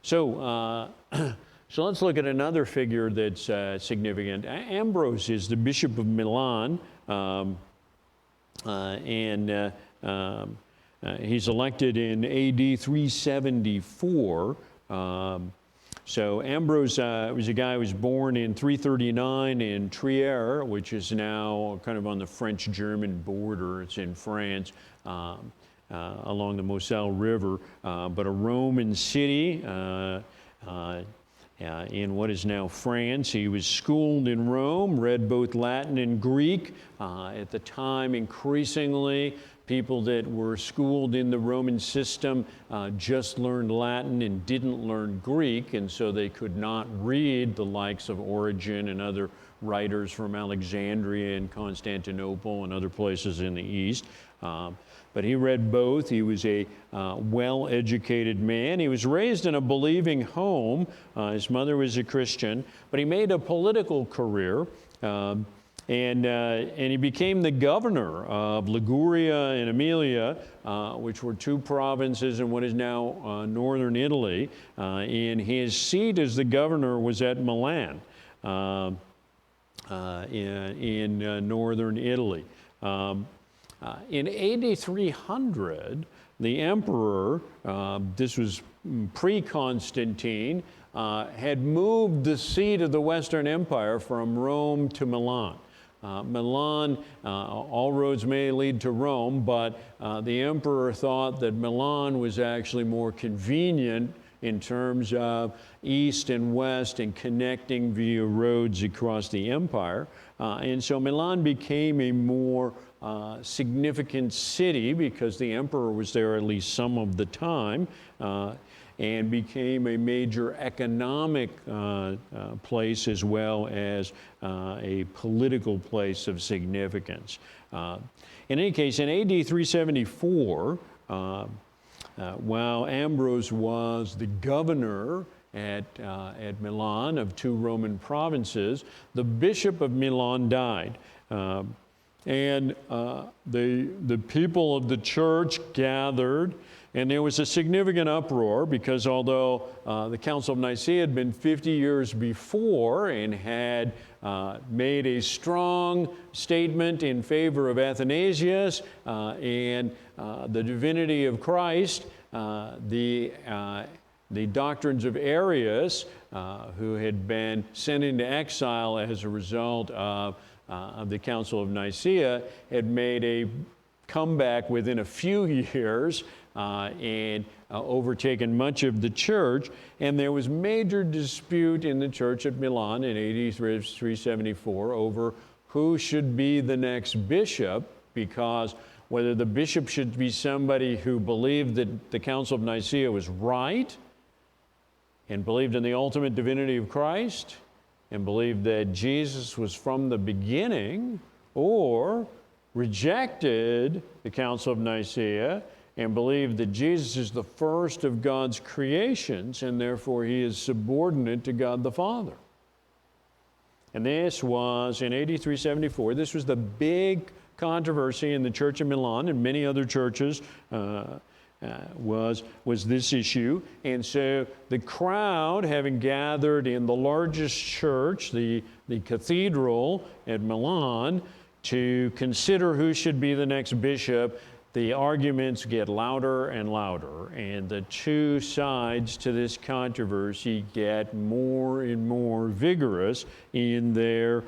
So, so let's look at another figure that's significant. Ambrose is the Bishop of Milan, and he's elected in AD 374. So Ambrose was a guy who was born in 339 in Trier, which is now kind of on the French-German border. It's in France, along the Moselle River, but a Roman city in what is now France. He was schooled in Rome, read both Latin and Greek. At the time, increasingly, people that were schooled in the Roman system just learned Latin and didn't learn Greek, and so they could not read the likes of Origen and other writers from Alexandria and Constantinople and other places in the East. But he read both. He was a well-educated man. He was raised in a believing home. His mother was a Christian, but he made a political career. And he became the governor of Liguria and Emilia, which were two provinces in what is now northern Italy. And his seat as the governor was at Milan in northern Italy. In AD 300, the emperor, this was pre-Constantine, had moved the seat of the Western Empire from Rome to Milan. Milan, all roads may lead to Rome, but the emperor thought that Milan was actually more convenient in terms of east and west and connecting via roads across the empire. And so Milan became a more significant city because the emperor was there at least some of the time, and became a major economic place as well as a political place of significance. In any case, in AD 374, while Ambrose was the governor at Milan of two Roman provinces, the Bishop of Milan died. And the people of the church gathered, and there was a significant uproar because although the Council of Nicaea had been 50 years before and had made a strong statement in favor of Athanasius and the divinity of Christ, the doctrines of Arius, who had been sent into exile as a result of the Council of Nicaea, had made a comeback within a few years and overtaken much of the church. And there was major dispute in the church at Milan in AD 374 over who should be the next bishop, because whether the bishop should be somebody who believed that the Council of Nicaea was right and believed in the ultimate divinity of Christ and believed that Jesus was from the beginning, or rejected the Council of Nicaea and believed that Jesus is the first of God's creations and therefore he is subordinate to God the Father. And this was in AD 374. This was the big controversy in the Church of Milan and many other churches. Was this issue. And so the crowd, having gathered in the largest church, the cathedral at Milan, to consider who should be the next bishop, the arguments get louder and louder, and the two sides to this controversy get more and more vigorous in their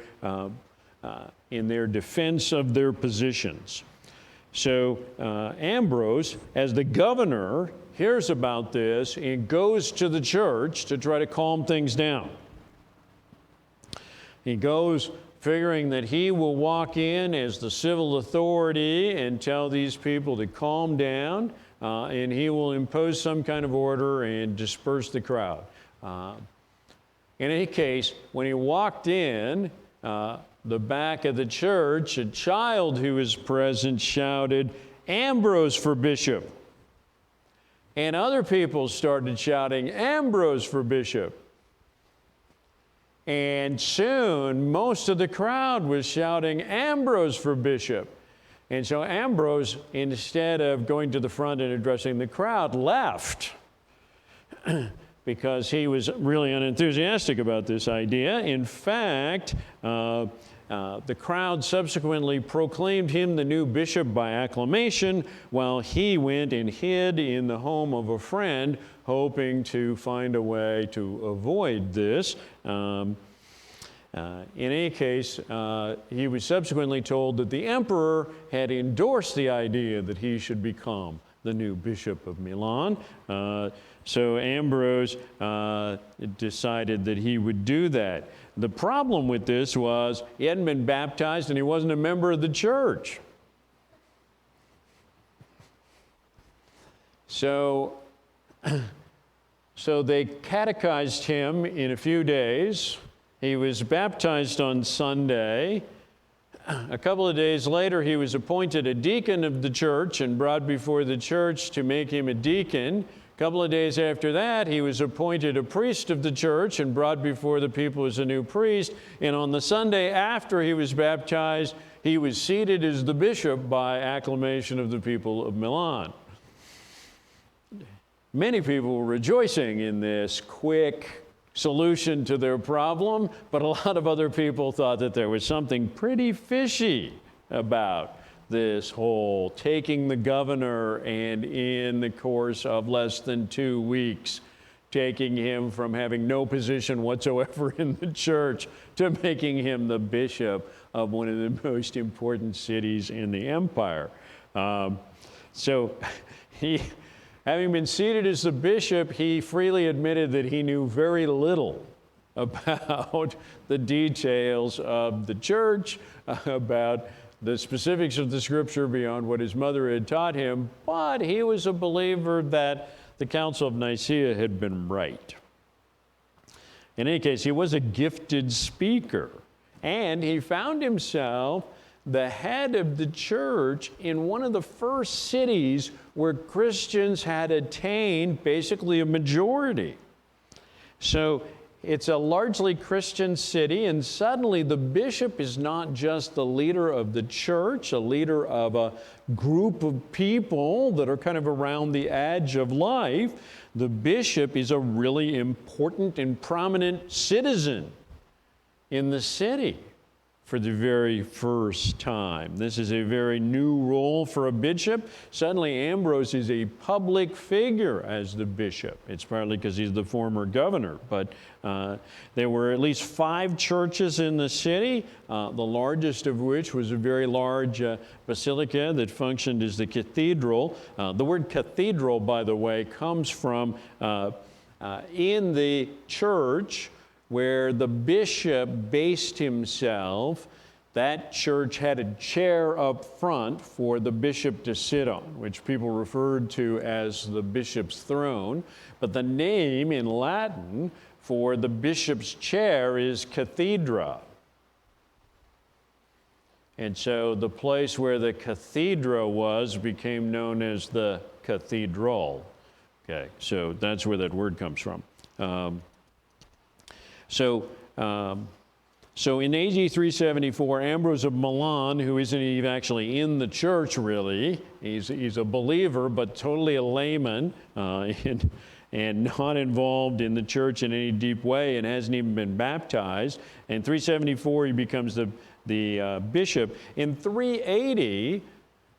defense of their positions. So Ambrose, as the governor, hears about this and goes to the church to try to calm things down. He goes figuring that he will walk in as the civil authority and tell these people to calm down, and he will impose some kind of order and disperse the crowd. In any case, when he walked in, the back of the church, a child who was present shouted, "Ambrose for bishop." And other people started shouting, "Ambrose for bishop." And soon, most of the crowd was shouting, "Ambrose for bishop." And so Ambrose, instead of going to the front and addressing the crowd, left because he was really unenthusiastic about this idea. In fact, the crowd subsequently proclaimed him the new bishop by acclamation, while he went and hid in the home of a friend, hoping to find a way to avoid this. In any case, he was subsequently told that the emperor had endorsed the idea that he should become the new bishop of Milan. So Ambrose decided that he would do that. The problem with this was he hadn't been baptized and he wasn't a member of the church. So they catechized him in a few days. He was baptized on Sunday. A couple of days later, he was appointed a deacon of the church and brought before the church to make him a deacon. A couple of days after that, he was appointed a priest of the church and brought before the people as a new priest. And on the Sunday after he was baptized, he was seated as the bishop by acclamation of the people of Milan. Many people were rejoicing in this quick solution to their problem, but a lot of other people thought that there was something pretty fishy about this whole taking the governor and in the course of less than 2 weeks, taking him from having no position whatsoever in the church to making him the bishop of one of the most important cities in the empire. So he, having been seated as the bishop, he freely admitted that he knew very little about the details of the church, about the specifics of the scripture beyond what his mother had taught him, but he was a believer that the Council of Nicaea had been right. In any case, he was a gifted speaker, and he found himself the head of the church in one of the first cities where Christians had attained basically a majority. So it's a largely Christian city, and suddenly the bishop is not just the leader of the church, a leader of a group of people that are kind of around the edge of life. The bishop is a really important and prominent citizen in the city for the very first time. This is a very new role for a bishop. Suddenly Ambrose is a public figure as the bishop. It's partly because he's the former governor, but there were at least 5 churches in the city, the largest of which was a very large basilica that functioned as the cathedral. The word cathedral, by the way, comes from in the church where the bishop based himself. That church had a chair up front for the bishop to sit on, which people referred to as the bishop's throne. But the name in Latin for the bishop's chair is cathedra. And so the place where the cathedra was became known as the cathedral. Okay, so that's where that word comes from. So in AD 374, Ambrose of Milan, who isn't even actually in the church really, he's a believer but totally a layman and not involved in the church in any deep way and hasn't even been baptized. In 374, he becomes the bishop. In 380,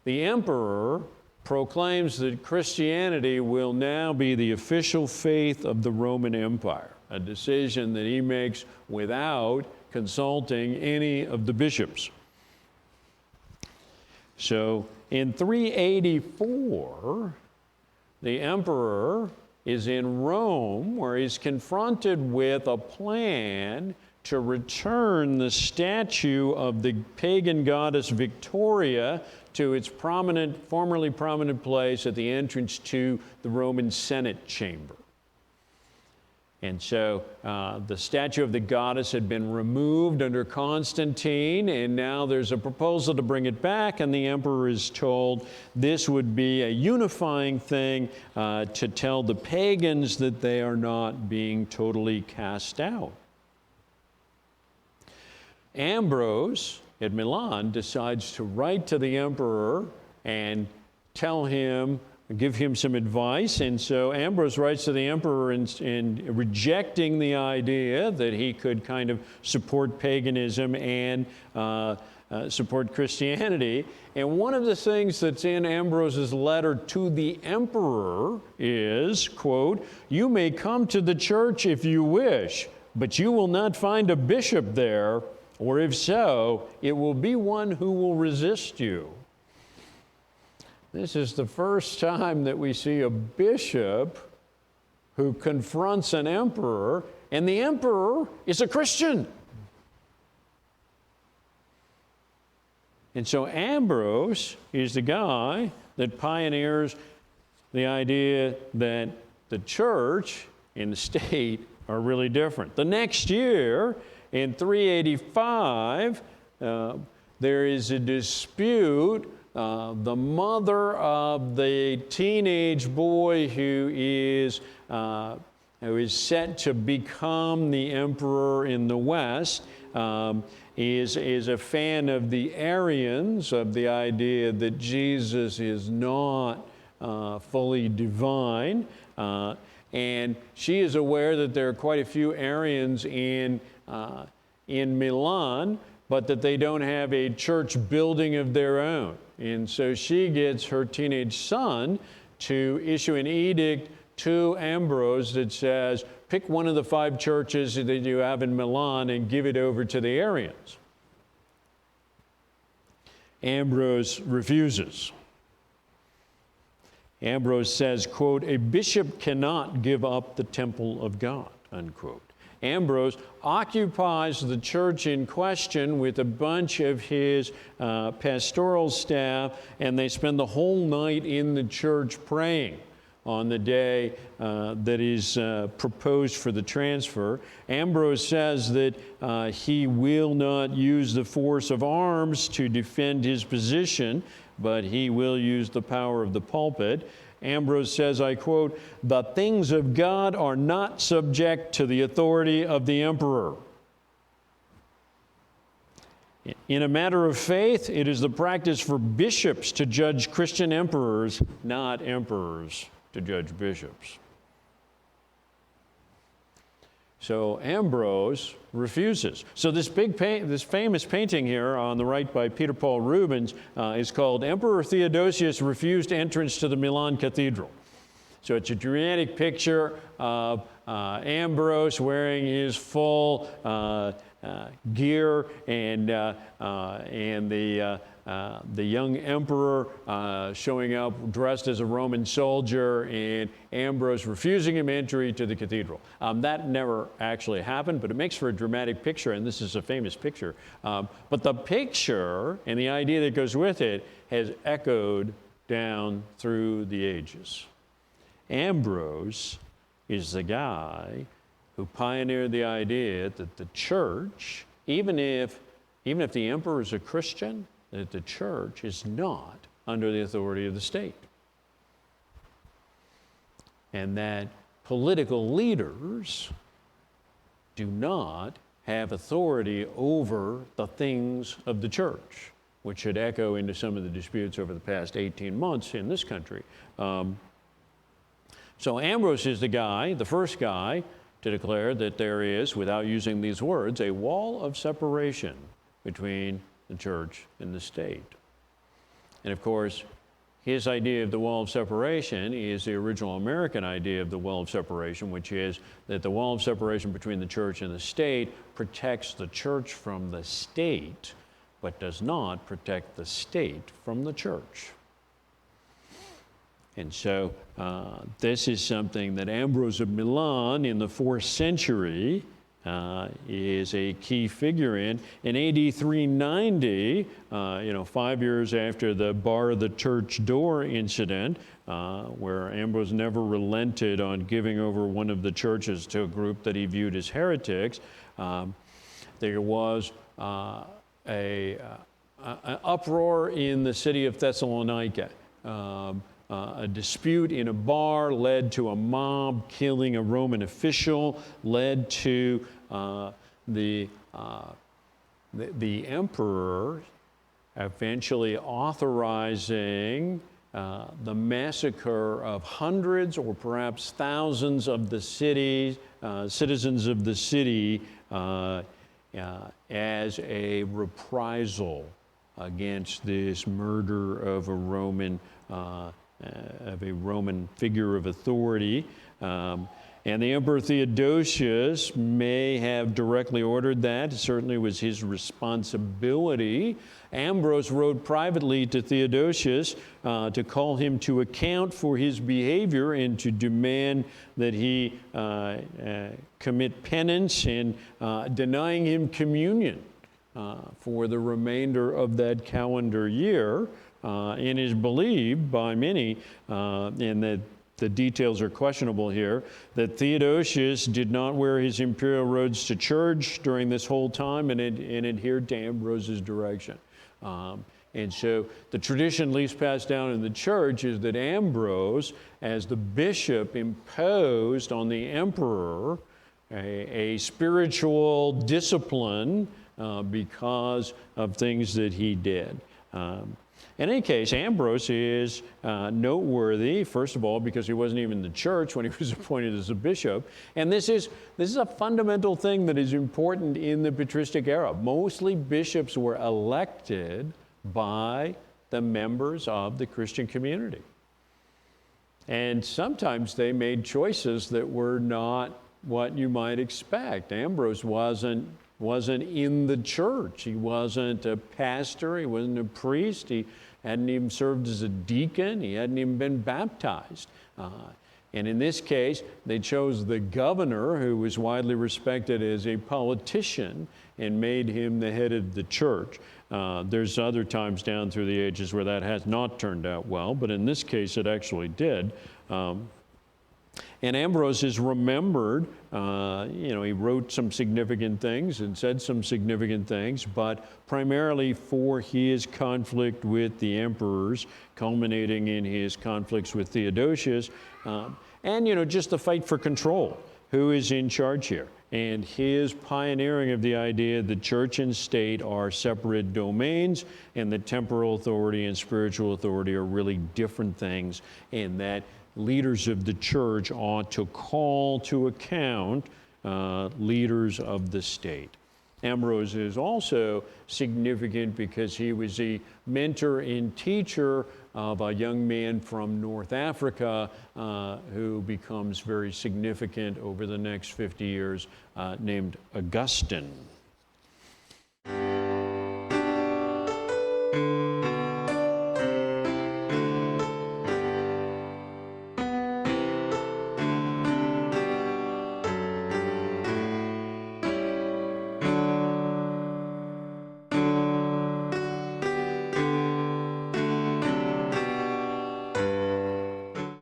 the emperor proclaims that Christianity will now be the official faith of the Roman Empire, a decision that he makes without consulting any of the bishops. So in 384, the emperor is in Rome, where he's confronted with a plan to return the statue of the pagan goddess Victoria to its formerly prominent place at the entrance to the Roman Senate chamber. And so the statue of the goddess had been removed under Constantine, and now there's a proposal to bring it back, and the emperor is told this would be a unifying thing to tell the pagans that they are not being totally cast out. Ambrose at Milan decides to write to the emperor and tell him give him some advice. And so Ambrose writes to the emperor in rejecting the idea that he could kind of support paganism and support Christianity. And one of the things that's in Ambrose's letter to the emperor is, quote, "You may come to the church if you wish, but you will not find a bishop there, or if so, it will be one who will resist you." This is the first time that we see a bishop who confronts an emperor, and the emperor is a Christian. And so Ambrose is the guy that pioneers the idea that the church and the state are really different. The next year, in 385, there is a dispute. The mother of the teenage boy who is set to become the emperor in the West is a fan of the Arians, of the idea that Jesus is not fully divine. And she is aware that there are quite a few Arians in Milan, but that they don't have a church building of their own. And so she gets her teenage son to issue an edict to Ambrose that says, pick one of the 5 churches that you have in Milan and give it over to the Arians. Ambrose refuses. Ambrose says, quote, "A bishop cannot give up the temple of God," unquote. Ambrose occupies the church in question with a bunch of his pastoral staff, and they spend the whole night in the church praying on the day that is proposed for the transfer. Ambrose says that he will not use the force of arms to defend his position, but he will use the power of the pulpit. Ambrose says, I quote, "The things of God are not subject to the authority of the emperor. In a matter of faith, it is the practice for bishops to judge Christian emperors, not emperors to judge bishops." So Ambrose refuses. So this famous painting here on the right by Peter Paul Rubens is called "Emperor Theodosius Refused Entrance to the Milan Cathedral." So it's a dramatic picture of Ambrose wearing his full gear and the young emperor showing up dressed as a Roman soldier, and Ambrose refusing him entry to the cathedral. That never actually happened, but it makes for a dramatic picture, and this is a famous picture. But the picture and the idea that goes with it has echoed down through the ages. Ambrose is the guy who pioneered the idea that the church, even if the emperor is a Christian, that the church is not under the authority of the state. And that political leaders do not have authority over the things of the church, which should echo into some of the disputes over the past 18 months in this country. So Ambrose is the first guy to declare that there is, without using these words, a wall of separation between the church and the state. And of course, his idea of the wall of separation is the original American idea of the wall of separation, which is that the wall of separation between the church and the state protects the church from the state, but does not protect the state from the church. And so this is something that Ambrose of Milan in the 4th century is a key figure in. In AD 390, 5 years after the bar the church door incident, where Ambrose never relented on giving over one of the churches to a group that he viewed as heretics, there was an uproar in the city of Thessalonica. A dispute in a bar led to a mob killing a Roman official, led to the emperor eventually authorizing the massacre of hundreds or perhaps thousands of the citizens of the city as a reprisal against this murder of a Roman figure of authority. And the Emperor Theodosius may have directly ordered that. It certainly was his responsibility. Ambrose wrote privately to Theodosius to call him to account for his behavior and to demand that he commit penance in denying him communion for the remainder of that calendar year. And is believed by many, and that the details are questionable here, that Theodosius did not wear his imperial robes to church during this whole time and adhered to Ambrose's direction. And so the tradition, at least passed down in the church, is that Ambrose, as the bishop, imposed on the emperor a spiritual discipline because of things that he did. In any case, Ambrose is noteworthy, first of all, because he wasn't even in the church when he was appointed as a bishop. And this is a fundamental thing that is important in the patristic era. Mostly bishops were elected by the members of the Christian community. And sometimes they made choices that were not what you might expect. Ambrose wasn't in the church. He wasn't a pastor. He wasn't a priest. He hadn't even served as a deacon. He hadn't even been baptized. And in this case, they chose the governor, who was widely respected as a politician, and made him the head of the church. There's other times down through the ages where that has not turned out well, but in this case, it actually did. And Ambrose is remembered, he wrote some significant things and said some significant things, but primarily for his conflict with the emperors, culminating in his conflicts with Theodosius, and just the fight for control. Who is in charge here? And his pioneering of the idea that church and state are separate domains, and that temporal authority and spiritual authority are really different things, and that leaders of the church ought to call to account leaders of the state. Ambrose is also significant because he was a mentor and teacher of a young man from North Africa who becomes very significant over the next 50 years, named Augustine.